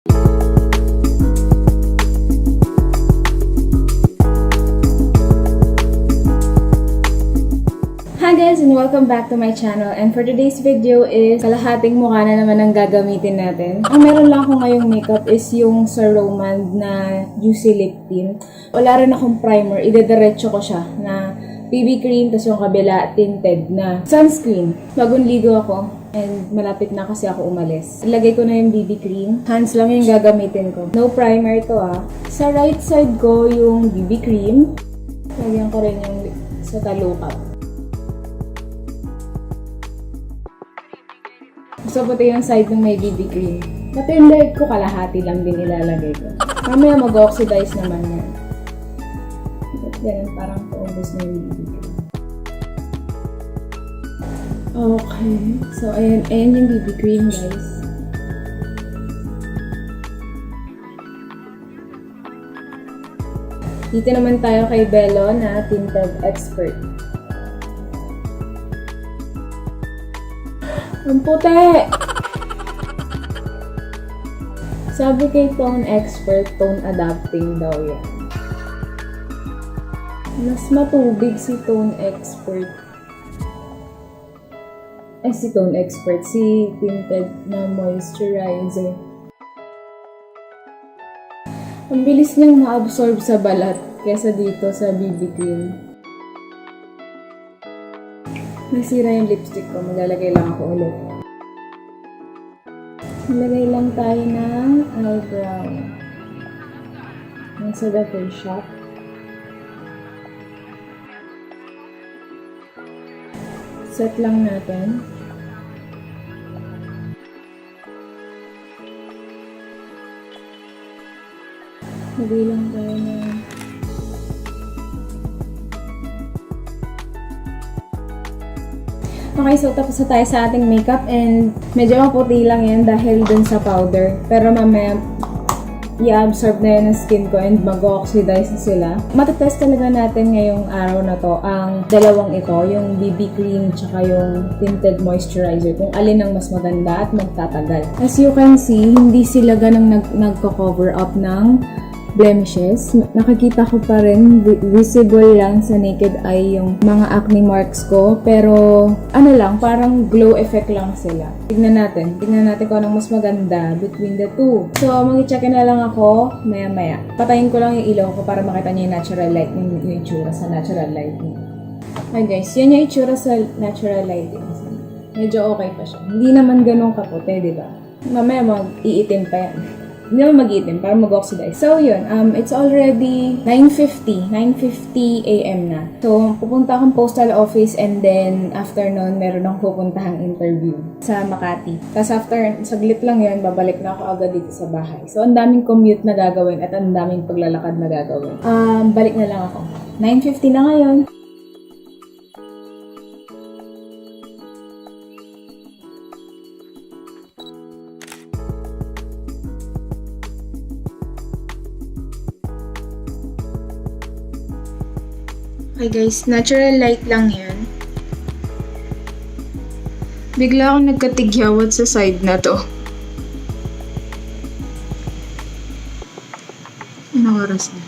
Hi guys and welcome back to my channel, and for today's video is kalahating mukha na naman ang gagamitin natin. Ang meron lang ako ngayong makeup is yung sa Romand na Juicy Lip Tint. Wala rin akong primer, idediretso ko siya na BB cream, tas yung kabila tinted na sunscreen. Bagong ligo ako and malapit na kasi ako umalis. Ilagay ko na yung BB cream. Hands lang yung gagamitin ko. No primer to ah. Sa right side ko yung BB cream. Lagyan ko rin yung sa talukap. Gusto ko yung side ng may BB cream. Pati yung leg ko, kalahati lang din ilalagay ko. Mamaya mag-oxidize naman yan. But ganun, parang paubos na yung BB cream. Okay. So, ayan yung BB cream, guys. Dito naman tayo kay BELO na Tinted Expert. Ang puti! Sabi kay Tone Expert, tone adapting daw yan. Mas matubig si Tone Expert. Si Tone Expert, si Tinted na moisturizer. Ang bilis niyang ma-absorb sa balat kesa dito sa BB cream. Nasira yung lipstick ko. Maglalagay lang ako ulit. Maglalagay lang tayo ng eyebrow. Nasa the first shop. Set lang natin. Lagay lang tayo ng okay, so tapos na tayo sa ating makeup and medyo maputi lang yan dahil dun sa powder. Pero mamaya, i-absorb na yan ng skin ko and mag-oxidize na sila. Matetest talaga natin ngayong araw na to ang dalawang ito, yung BB cream tsaka yung tinted moisturizer, kung alin ang mas maganda at magtatagal. As you can see, hindi sila ganang nagko-cover up ng blemishes. Nakikita ko pa rin, visible lang sa naked eye yung mga acne marks ko. Pero, ano lang, parang glow effect lang sila. Tignan natin kung anong mas maganda between the two. So, mag-check na lang ako maya-maya. Patayin ko lang yung ilaw ko para makita niyo yung natural light, yung itsura sa natural lighting. Okay guys, yan yung itsura sa natural lighting. Medyo okay pa siya. Hindi naman ganun kaputi, diba? Mamaya mag-iitim pa yan. Hindi naman mag-itim, para mag-oxidize. So, yun. It's already 9:50 a.m. na. So, pupunta akong postal office and then after nun, meron akong pupuntahang interview sa Makati. Tapos after, saglit lang yun, babalik na ako agad dito sa bahay. So, ang daming commute na gagawin at ang daming paglalakad na gagawin. Balik na lang ako. 9:50 na ngayon. Okay guys, natural light lang yan. Bigla akong nagkatigyawat sa side na to. Anong oras na?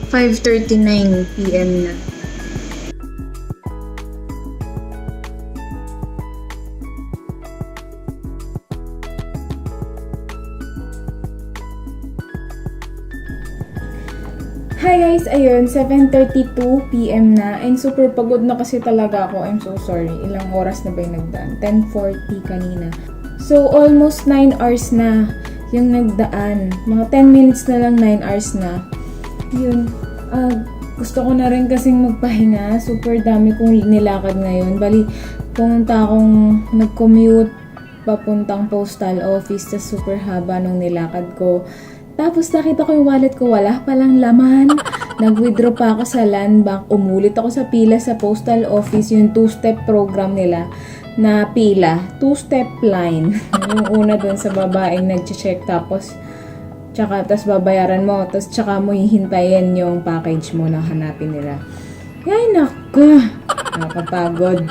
5:39 PM na. Hi guys! Ayun, 7:32 PM na and super pagod na kasi talaga ako. I'm so sorry. Ilang oras na ba yung nagdaan? 10:40 kanina. So, almost 9 hours na yung nagdaan. Mga 10 minutes na lang, 9 hours na. Yun. Gusto ko na rin kasing magpahinga. Super dami kong nilakad ngayon. Bali, pumunta akong nag-commute papuntang postal office. Tas super haba nung nilakad ko. Tapos nakita ko yung wallet ko, wala palang laman. Nag-withdraw pa ako sa land bank. Umulit ako sa pila sa postal office, yung 2-step program nila na pila. 2-step line. Yung una dun sa babaeng nag-check tapos babayaran mo. Tapos tsaka mo hihintayin yung package mo na hanapin nila. Ay, naku. Nakapagod.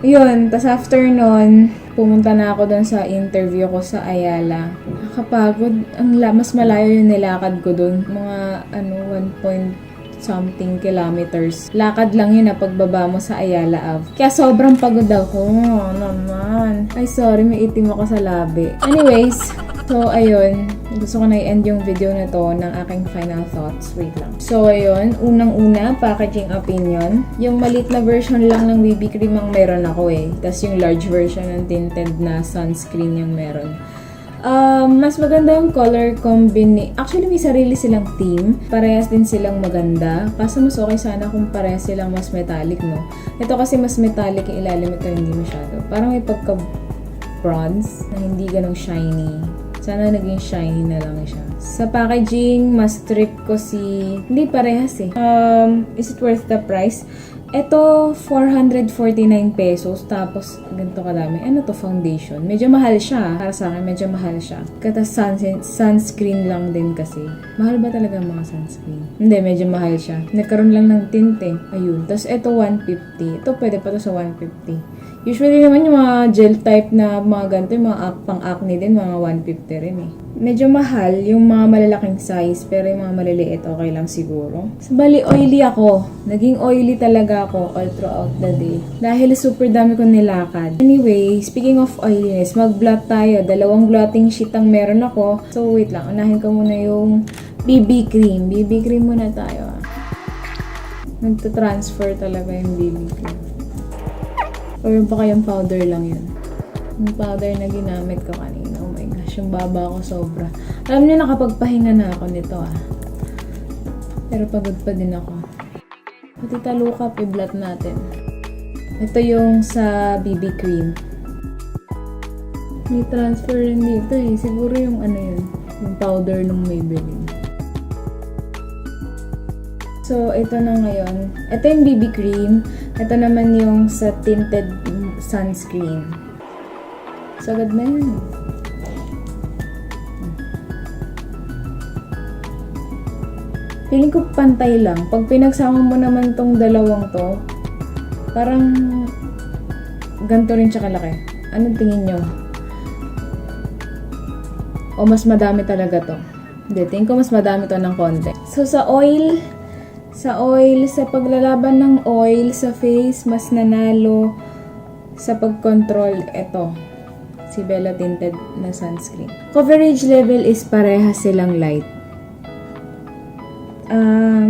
Yun, tas after nun, Pumunta na ako doon sa interview ko sa Ayala. Nakakapagod. Mas malayo yung nilakad ko doon. Mga 1 point something kilometers. Lakad lang yun na pagbaba mo sa Ayala Ave. Kaya sobrang pagod ako. Naman. Ay, sorry. May itim ako sa labi. Anyways, so, ayun. Gusto ko na i-end yung video na to ng aking final thoughts. Wait lang. So, ayun. Unang-una, packaging opinion. Yung maliit na version lang ng BB cream ang meron ako eh. Tapos yung large version ng tinted na sunscreen yung meron. Mas maganda yung color combination. Actually, may sarili silang theme. Parehas din silang maganda. Kaso mas okay sana kung parehas silang mas metallic, no? Ito kasi mas metallic yung ilalim. Ito hindi masyado. Parang may pagka-bronze na hindi ganong shiny. Sana naging shiny na lang siya. Sa packaging, mas trip ko hindi parehas eh. Is it worth the price? Ito, 449 pesos. Tapos, ganito kadami. Ano to, foundation? Medyo mahal siya. Para sa akin, medyo mahal siya. Kata sunscreen lang din kasi. Mahal ba talaga ang mga sunscreen? Hindi, medyo mahal siya. Nagkaroon lang ng tint eh. Ayun. Tapos, ito, 150. Ito, pwede pa to sa 150. Usually naman yung mga gel type na mga ganito, yung mga pang-acne din, mga 150 rin eh. Medyo mahal yung mga malalaking size, pero yung mga maliliit, okay lang siguro. So, bali, oily ako. Naging oily talaga ako all throughout the day. Dahil super dami kong nilakad. Anyway, speaking of oiliness, mag-blot tayo. 2 blotting sheet ang meron ako. So, wait lang. Unahin ko muna yung BB cream. BB cream muna tayo. Nagtatransfer talaga yung BB cream. Or baka yung powder lang yun. Yung powder na ginamit ko kanina. Oh my gosh, yung baba ko sobra. Alam niyo, nakapagpahinga na ako nito Pero pagod pa din ako. Pati talukap, i-blot natin. Ito yung sa BB cream. May transfer rin dito eh. Siguro yung yun. Yung powder nung Maybelline. So, ito na ngayon. Ito yung BB cream. Ito naman yung sa tinted sunscreen. So, agad na yun. Feeling ko pantay lang. Pag pinagsama mo naman tong dalawang to, parang ganito rin siya kalaki. Anong tingin nyo? O mas madami talaga to? Hindi, tingin ko mas madami to ng konti. So, sa paglalaban ng oil sa face, mas nanalo sa pag-control ito. Si BELO Tinted na sunscreen. Coverage level is parehas silang light.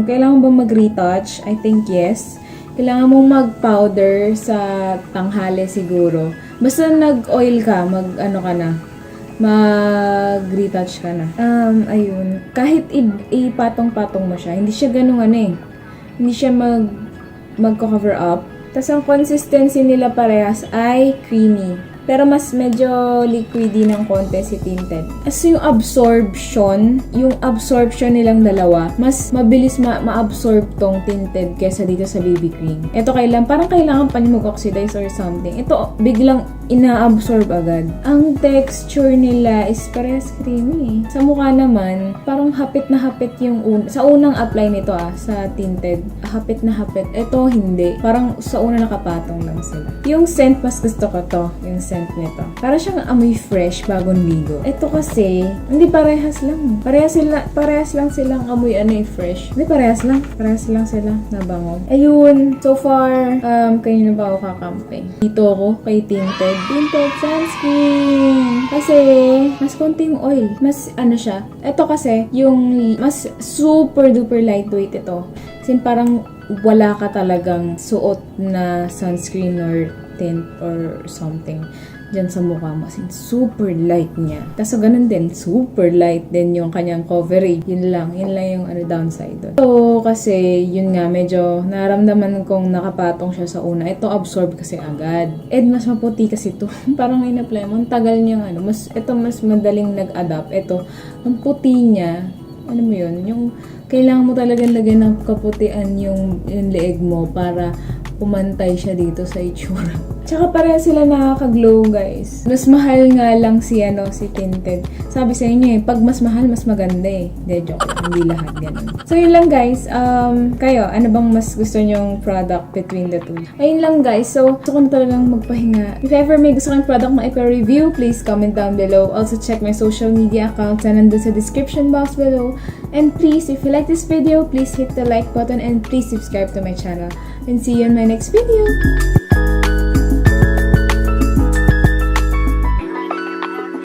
Kailangan ba mag-retouch? I think yes. Kailangan mong mag-powder sa tanghali siguro. Basta nag-oil ka, mag-retouch ka na. Ayun. Kahit ipatong-patong mo siya, hindi siya ganun hindi siya mag-cover up. Tapos ang consistency nila parehas ay creamy. Pero mas medyo liquidy ng konti si tinted. As yung absorption nilang dalawa, mas mabilis ma-absorb tong tinted kesa dito sa BB cream. Ito parang kailangan pa niya mag-oxidize or something. Ito, biglang ina-absorb agad. Ang texture nila is parehas creamy. Sa mukha naman, parang hapit na hapit sa unang apply nito sa tinted. Hapit na hapit. Ito, hindi. Parang sa una nakapatong lang sila. Yung scent, mas gusto ko to. Yung scent nito. Para siyang amoy fresh, bagong ligo. Ito kasi, hindi parehas lang. Parehas lang silang amoy fresh. Hindi parehas lang. Parehas lang sila na bango. Ayun. So far, kanina ba ako kakampi? Dito ako kay tinted sunscreen. Kasi, mas konting oil. Mas siya. Ito kasi, yung mas super duper lightweight ito. Kasi parang wala ka talagang suot na sunscreen or tint or something dyan sa mukha mo. As in, super light niya. Kaso ganun din, super light din yung kanyang coverage. Yun lang yung downside doon. So, kasi, yun nga, medyo naramdaman kong nakapatong siya sa una. Ito, absorb kasi agad. Mas maputi kasi ito. Parang in-apply mo, ang tagal niyang mas madaling nag-adapt. Ito, ang puti niya, mo yun, yung kailangan mo talaga lagyan ng kaputian yung leeg mo para pumantay siya dito sa itsura. Tsaka pareha sila nakaka-glow, guys. Mas mahal nga lang si Tinted. Sabi sa inyo pag mas mahal, mas maganda De, joke lang. Hindi lahat ganun. So, yun lang, guys. Kayo, ano bang mas gusto nyong product between the two? Ayun lang, guys. So, gusto ko na talagang magpahinga. If ever may gusto kong product na ipa-review, please comment down below. Also, check my social media accounts na nandun sa description box below. And please, if you like this video, please hit the like button and please subscribe to my channel. And see you in my next video!